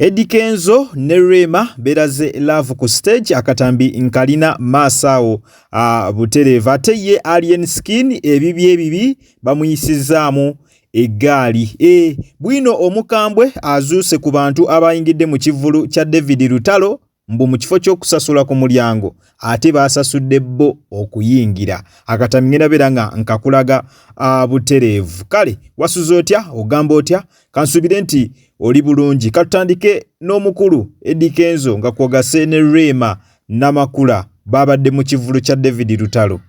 Eddy Kenzo ne Rema beraze Love ku stage akatambi nkalina Masao butereva ate ye alien skin ebibi bamuyisizaamu egaali bwino omukambwe azuuse ku bantu abayingidde mu kivulu kya David Lutalo mbu mu kifo ky'okusasula ku mulyango ate basasudde bo okuyingira akatambi ngenda beranga nkakulaga buterevu kale wasuze otya ogamba otya kansubire nti oli bulungi katandike n'omukulu Eddy Kenzo nga kwogase ne Rema namakula babadde mu kivulu kya David Lutalo.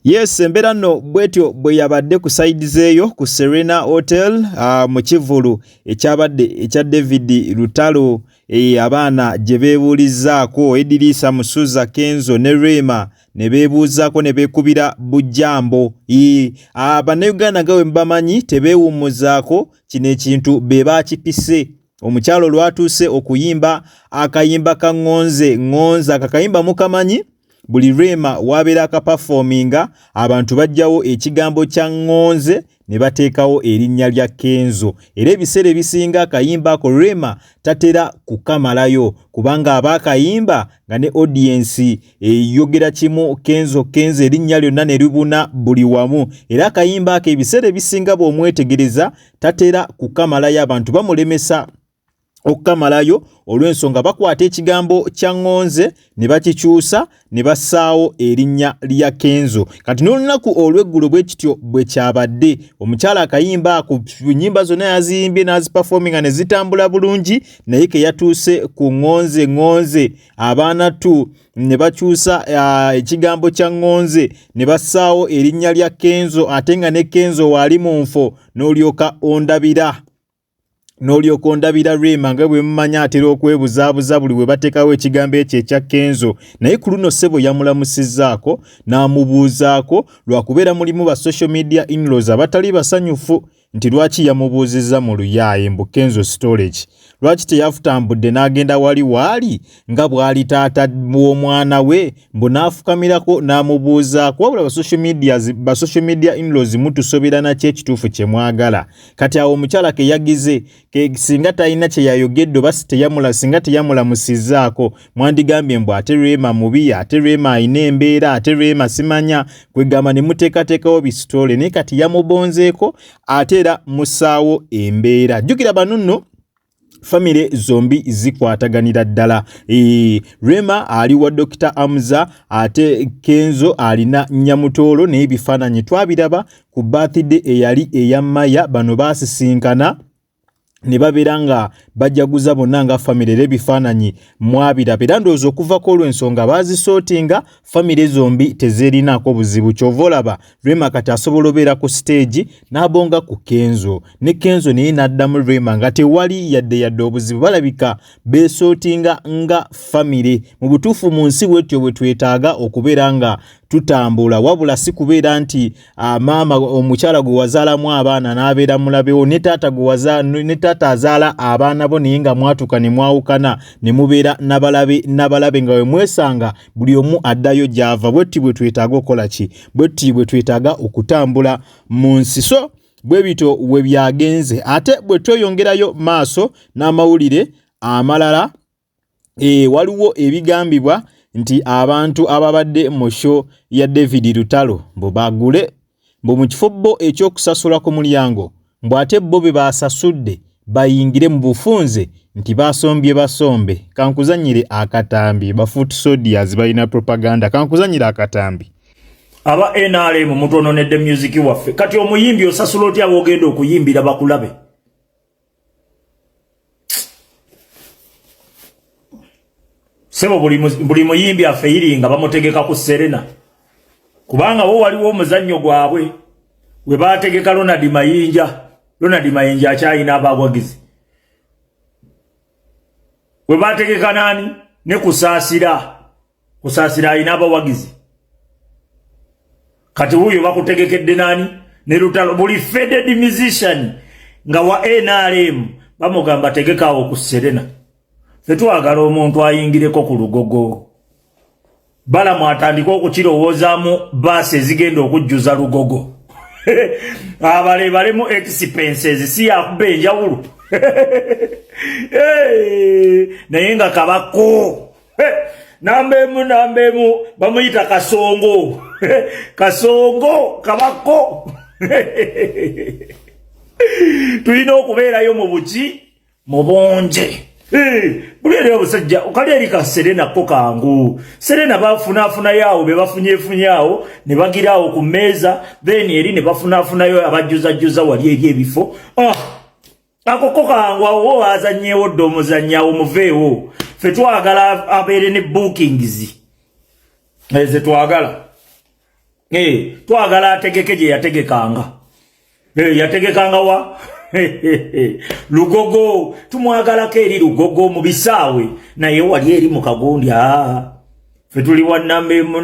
Yes, mbera no bwetyo bwe yabadde ku side zeyo ku Serena Hotel mu kivulu ekyabadde ekya David Lutalo abaana gye beebuulizaako Eddy Musuza Kenzo ne Rema ne beebuuzaako ne beekubira bujambo Bannayuganda gawe mbamanyi tebeewummuzaako kino ekintu be baakipise omukyalo lwatuuse okuyimba akayimba ka ngonza akakayimba mukamanyi buli Rema wabeera akaperforminga abantu bajjawo ekigambo kya ngonze ne bateekawo erinnya lya Kenzo era ebiseera ebisinga akayimba ako Rema tatera kukamalayo kubanga abakayimba nga ne audience yogera kimu Kenzo erinnya lyonna ne libuna buli wamu era akayimba ako ebiseera ebisinga bw'omwetegereza tatera kukamalayo abantu bamulemesa okukamalayo olw'ensonga bakwata ekigambo kya ngonze ne bakikyusa ne bassaawo erinnya lya Kenzo kati n'olunaku olw'eggulo bwe kityo bwe kyabadde omukyala akayimba ku nnyimba zonna yaziyimbye n'aziperforminga ne zitambula bulungi naye ke yatuuse ku ngonze abaana tu ne bakyusa ekigambo kya ngonze ne bassaawo erinnya lya Kenzo ate nga ne Kenzo waali mu nfo n'olyoka ondabira Rema nga bwe mumanya atera okwebuzaabuza buli we bateekawo ekigambo ekyo ekya Kenzo naye ku luno ssebo yamulamusizzaako n'amubuuzaako lwakubeera mulimu ba social media in-laws abatali basanyufu nti lwaki yamubuuzizza mu luyaaye mbu Kenzo storage lwaki teyafutambudde n'agenda wali nga bw'ali taata w'omwana we mbu n'afukamirako n'amubuuzaako wabula ba social media in-laws mutusobera nakyo ekituufu kye mwagala kati awo omukyala ke yagize singa talina kye yayogedde oba singa teyamulamusizzaako mwandigambye mbu ate Rema mubi ate Rema ayina embeera ate Rema simanya kwegamba ne muteekateekawo bisitole naye kati yamubonzeeko ate era mussaawo embeera jjukira bano nno famire zombi zikwataganira ddala Rema ali wa Dr. Amza ate Kenzo alina Nyamutoolo naye ebifaananyi twabiraba ku birthday eyali eyamaya bano baasisinkana ne babeera nga bajaguza bonna nga famire ebifaananyi mwabiraba era ndowooza okuvako olw'ensonga baazisootinga famire zombi tezerinaako buzibu kyova olaba Rema kati asobola obeera ku stage n'abonga ku Kenzo ne Kenzo naye n'addamu Rema nga tewali yadde obuzibu balabika beesootinga nga famire mu butuufu mu nsi bwetyo bwe twetaaga okubeera nga tutambula wabula si kubeera nti maama omukyala gwe wazaalamu abaana n'abeera mulabewo ne taata azaala abaana bo naye nga mwatuka ne mwawukana ne mubeera nabalabe nga we mwesanga buli omu addayo gy'ava bwetti bwe twetaaga okukola ki bwetti bwe twetaaga okutambula mu nsi so bwe bito we byagenze ate bwe tweyongerayo maaso n'amawulire amalala waliwo ebigambibwa nti abantu ababadde mu show ya David Lutalo bo bagule mbu mu kifo bo ekyokusasula ku mulyango mbu ate bo be basasudde bayingire mu bufunze nti basombye basombe. Kankuzanyire akatambi bafoot soldiers balina propaganda. Kankuzanyire akatambi. Aba NRM mutononedde music waffe. Kati omuyimbi osasula otya bogenda okuyimbira bakulabe. Sebo buli muyimbi afeiringa bamutegeka ku Serena. Kubanga wo waliwo omuzannyo gwabwe we bategeka Ronald Mayinja akyayina abawagizi. We bategeka nani ne kusaasira ayina abawagizi. Kati huyo bakutegekedde nani ne lutalo buli faded musician nga wa NRM bamugamba tegekawo ku Serena. Fetwagala omuntu ayingireko ku Lugogo. Bala mwatandika okukirowoozamu baasi ezigenda okujjuza Lugogo. Balemu expenses si yakuba enjawulo. Naye nga kabako. Nambemu bamuyita Kasongo. Kasongo kabako. Tulina okubeerayo mu buki mu bonje. Bulere obusajja ukali ka Serena ko kangu. Serena bafuna yawo be bafunyefunyawo ne bagirawo ku meza then eri ne bafuna yo abajjuza wali eri ebifo. Ako kangu awo azanyewo domuzanyawo muveewo. Fe twagala abeere ne bookings. Eze twagala. Twagala ategeke je yategekanga. Yategekanga wa Lugogo tumwagala eri Lugogo mu bisaawe naye wali eri mu kagundi. Fetuli wa nambemu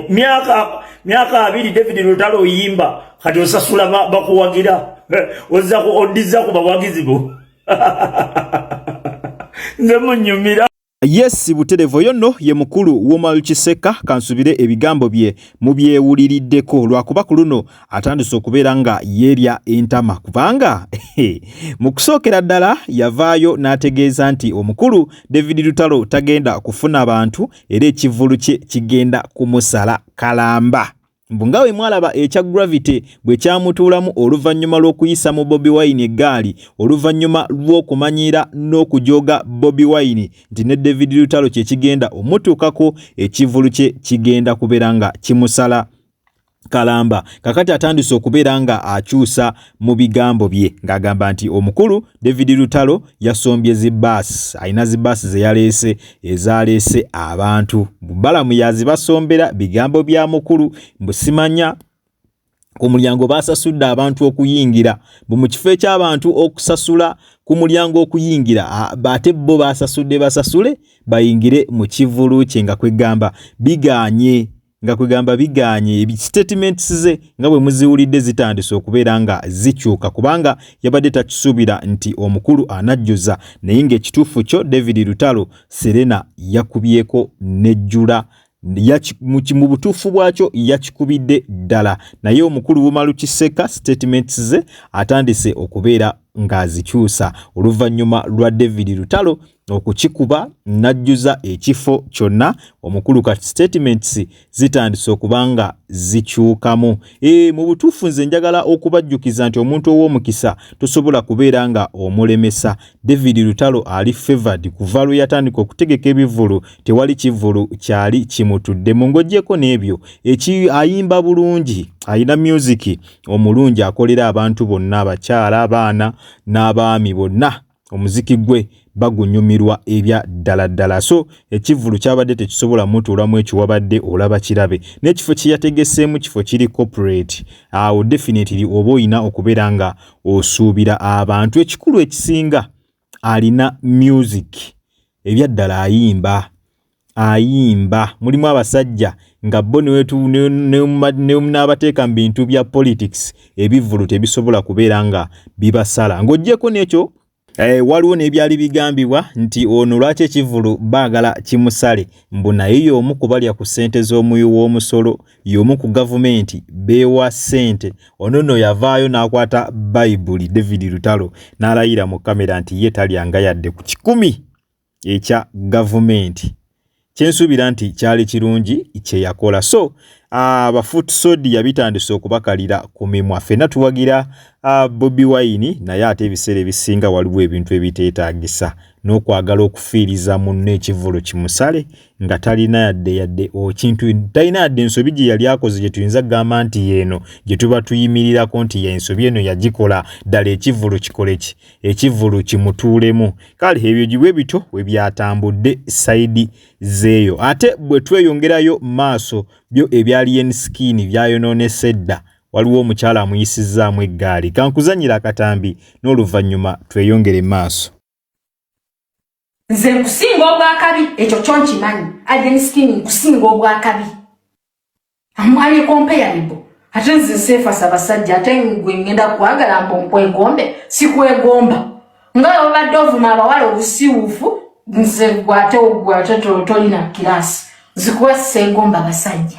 myaka 2 David Lutalo yimba kati osasula bakuwagira odiza ku bawagizi bo. Nze munyumira. Yes, Buterevo yono ye mukulu w'Omalukiseka kansubire ebigambo bye mu byewuliriddeko lwakuba ku luno atandise okubeera nga yerya entama kubanga mu kusookera ddala yavaayo n'ategeeza nti omukulu David Lutalo tagenda kufuna abantu era ekivulu kye kigenda kumusala kalamba. Mbungawe mwalaba ekya Gravity bwe kyamutuulamu oluvannyuma lw'okuyisa mu Bobi Wine eggaali oluvannyuma lw'okumanyira n'okujoga Bobi Wine nti ne David Lutalo kye kigenda omutuukako ekivulu kye kigenda kubeera nga kimusala kalamba. Kakati atandise okubeera nga akyusa mu bigambo bye ng'agamba nti omukulu David Lutalo yasombye zibaasi ayina zibaasi ze yaleese ezaleese abantu balamu yazibasombera bigambo bya mukulu mbusimanya ku mulyango basasudde abantu okuyingira mu kifo eky'abantu okusasula ku mulyango okuyingira ate bo basasule bayingire mu kivulu kye nga kwegamba biganye statements ze nga bwe muziwulidde zitandise okubeera nga zikyuka kubanga yabadde takisuubira nti omukulu anajjuza naye ng'ekituufu kyo David Lutalo Serena yakubyeko nejjula mu butuufu bwakyo yakikubidde ddala naye omukulu w'Omalukiseka statements ze atandise okubeera ng'azikyusa oluvannyuma lwa David Lutalo okukikuba najjuza ekifo kyonna omukulu kati statements zitandise okubanga zikyukamu. Mu butuufu nze njagala okubajjukiza nti omuntu ow'omukisa tosobola kubeera nga omulemesa. David Lutalo ali favored kuva lwe yatandika okutegeka ebivulu tewali kivulu kyali kimutudde mu ng'oggyeko n'ebyo ayimba bulungi ayina music omulungi akolera abantu bonna abakyala abaana n'abaami bonna omuziki gwe bagunyumirwa ebya ddala so ekivulu kyabadde tekisobola mutuulamu ekyo wabadde olaba kirabe n'ekifo kiyategeseemu kifo kiri corporate awo definitely oba oyina okubeera nga osuubira abantu ekikulu ekisinga alina music ebya ddala ayimba mulimu abasajja nga bo n'abateeka mu bintu bya politics ebivulu tebisobola kubeera nga bibasala ng'oggyeko n'ekyo waliwo n'ebyali bigambibwa nti ono lwaki ekivulu baagala kimusale mbu naye y'omu kubalya ku ssente z'omuyi w'omusolo y'omu ku gavumenti beewa ssente ono yavaayo n'akwata bayibuli David Lutalo n'alayira mu kamera nti ye talyanga yadde ku 10 ekya gavumenti kyensuubira nti kyali kirungi kye yakola. So abafoot soldier bitandise okubakalira ku mimwa. Ffenna tuwagira Bobi Wine, naye ate ebiseera ebisinga waliwo ebintu ebiteetaagisa n'okwagala okufiiriza munno ekivulu kimusale nga talina yadde kintu talina yadde ensobi gye yali akoze gye tuyinza kugamba nti yeeno gye tuba tuyimirirako nti ensobi eno yagikola ddala ekivulu kikole ki, ekivulu kimutuulemu. Kale ebyo gibwe bito we byatambudde sayidi zeeyo. Ate bwe tweyongerayo maaso byo ebyali enskin byayonoonese edda, waliwo omukyala amuyisizaamu eggaali. Kankuzanyira akatambi n'oluvannyuma tweyongere maaso. Nze nkusinga obwakabi ekyo kyonkimanyi. Alien skin nkusinga obwakabi. Amwali comparable. Ate nze seefasa basajja ate gwe ngenda kwagala mpompwegombe sikwegomba. Nga obadde ovuma abawala obusiwufu nze gwate tolina kirasi. Zikuwa sengomba basajja.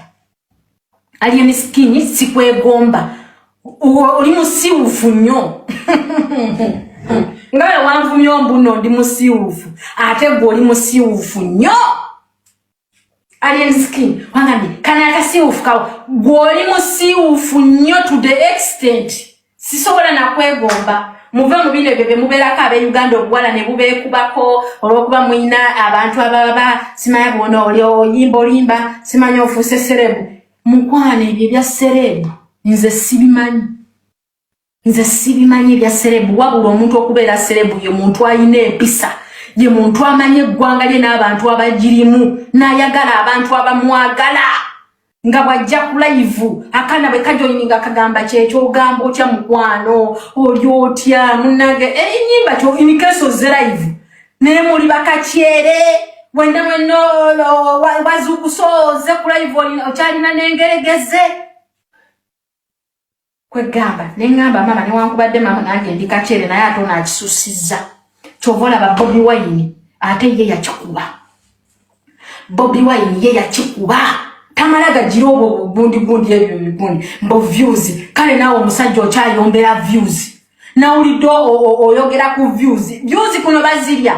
Alien skin sikwegomba. Oli musiwufu nnyo. Nga wanvumye ombuno ndi musiwufu ate gwe oli musiwufu nnyo. Alien skin wangambi kana akasiwufu kawo gwe oli musiwufu nnyo to the extent sisobola nakwegomba. Muve mu bino ebyo bye mubeerako ab'Uganda obuwala ne bubeekubako olw'okuba mulina abantu ababa simanya bona oli oyimba olimba simanya ofuuse serebu. Mukwano ebyo bya serebu nze sibimanyi. Nze sibimanyi bya serebu wabula omuntu okubeera serebu ye muntu ayina empisa, ye muntu amanye eggwanga lye n'abantu abagirimu n'ayagala abantu abamwagala. Nga bwajja ku live akana bwe kajoyininga akagamba kyekyogambo kya mukwano oli otya munnange ennyimba kyo inikeso ze live naye muli bakakyere wenda mweno wazukusoze ku live okyalina n'engeregeze. Kwegamba nengamba mama newankubadde mama nange ndi kakyere naye ate onakisusiza kyovola ba Bobi Wine ate ye yakikuba. Bobi Wine ye yakikuba tamalaga jirobo bundi ebyo bibundi mbo views. Kale nawe omusajja okyayombera views na ulido oyogera ku views kuno bazirya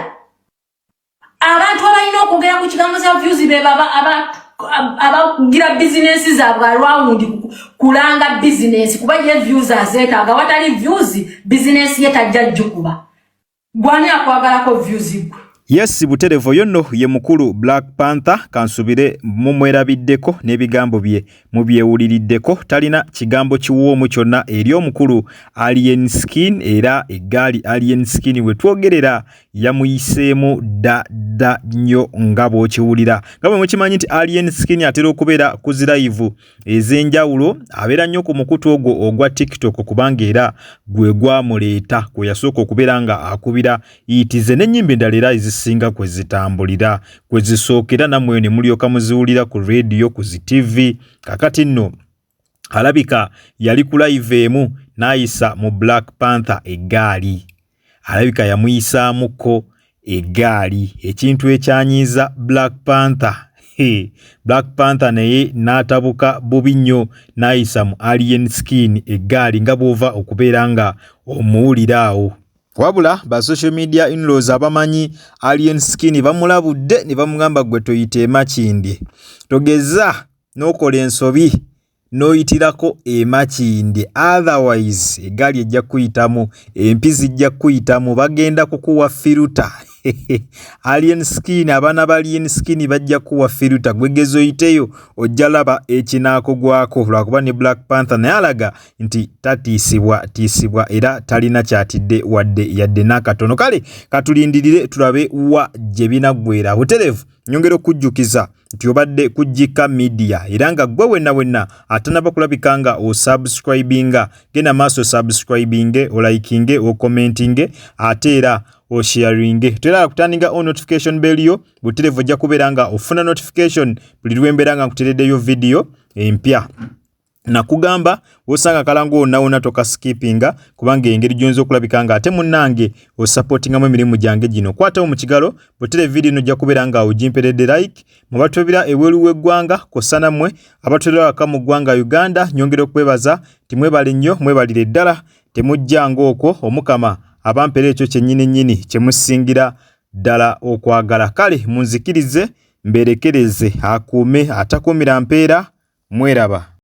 abantu abalina okwogera ku kigambo za views be baba abagira business zaabwe around kulanga business kuba ye views azeetaaga watali views business ye tajja jjukuba. Gwani akwagalako views gwe. Yes, Buterevo yonno ye mukulu Black Panther kansubire mumwerabiddeko n'ebigambo bye mubyewuliriddeko. Talina kigambo kiwoomu kyonna eri omukulu Alien Skin era eggaali Alien Skin we twogerera yamuyiseemu dda nnyo nga bw'okiwulira. Nga bwe mukimanyi nti Alien Skin atera okubeera ku zirayivu ez'enjawulo abeera nnyo ku mukutu ogwo ogwa TikTok kubanga era gwe gwamuleeta kwe yasooka okubeera nga akubira itize n'ennyimba endala era singa kwe zitambulira kwe zisookera namwe ne mulyoka muziwulira ku radio ku TV. Kakati nno alabika yali ku live emu n'ayisa mu Black Panther eggaali. Alabika yamuyisaamuko eggaali ekintu ekyanyiiza Black Panther. Black Panther naye n'atabuka bubi nnyo n'ayisa mu Alien Skin eggaali nga bw'ova okubeera nga omuwuliraawo. Wabula ba social media in-laws abamanyi Alien Skin bamulabudde ne bamugamba gwe toyite emakindi. Togeza n'okola ensobi n'oyitirako emakindi. Otherwise eggaali ejja kuyitamu, empizi ejja kuyitamu, bagenda kukuwa firuta. Alien Skin abaana ba Alien Skin bajja kuwa firuta gwegezo yiteyo ojja laba ekinaako gwako lwakuba ne Black Panther naye alaga nti tatiisibwa era talina kyatidde wadde yadde n'akatono. Kale katulindirire tulabe wa gye binaggwera. Buterevu nyongera okujjukiza nti obadde ku Kika Media era nga gwe wenna atanaba kulabika nga osubscribinga genda maaso subscribinge olikinge okommentinge ate era o sharinge tera kutandinga on notification bell yo Buterevu ojja kubeera nga ofuna notification buli lwembeera nga nkutereddeyo video empya. Nakugamba osanga kalango onaona toka skippinga kubanga engeri gyonzo okulabika nga ate munnange osupportinga mu emirimu gyange gino. Kwata mu kigalo Buterevu video no ojja kubeera nga ojimperedde like mu batobira eweru w'eggwanga kosana mmwe abatolera waka mu ggwanga Uganda. Nyongera okwebaza timwebale nnyo mwebalire ddala temujjanga okwo omukama abampere ekyo kyennyini kyemusingira ddala okwagala. Kale munzikirize mberekereze akuume atakuumira mpeera. Mweraba.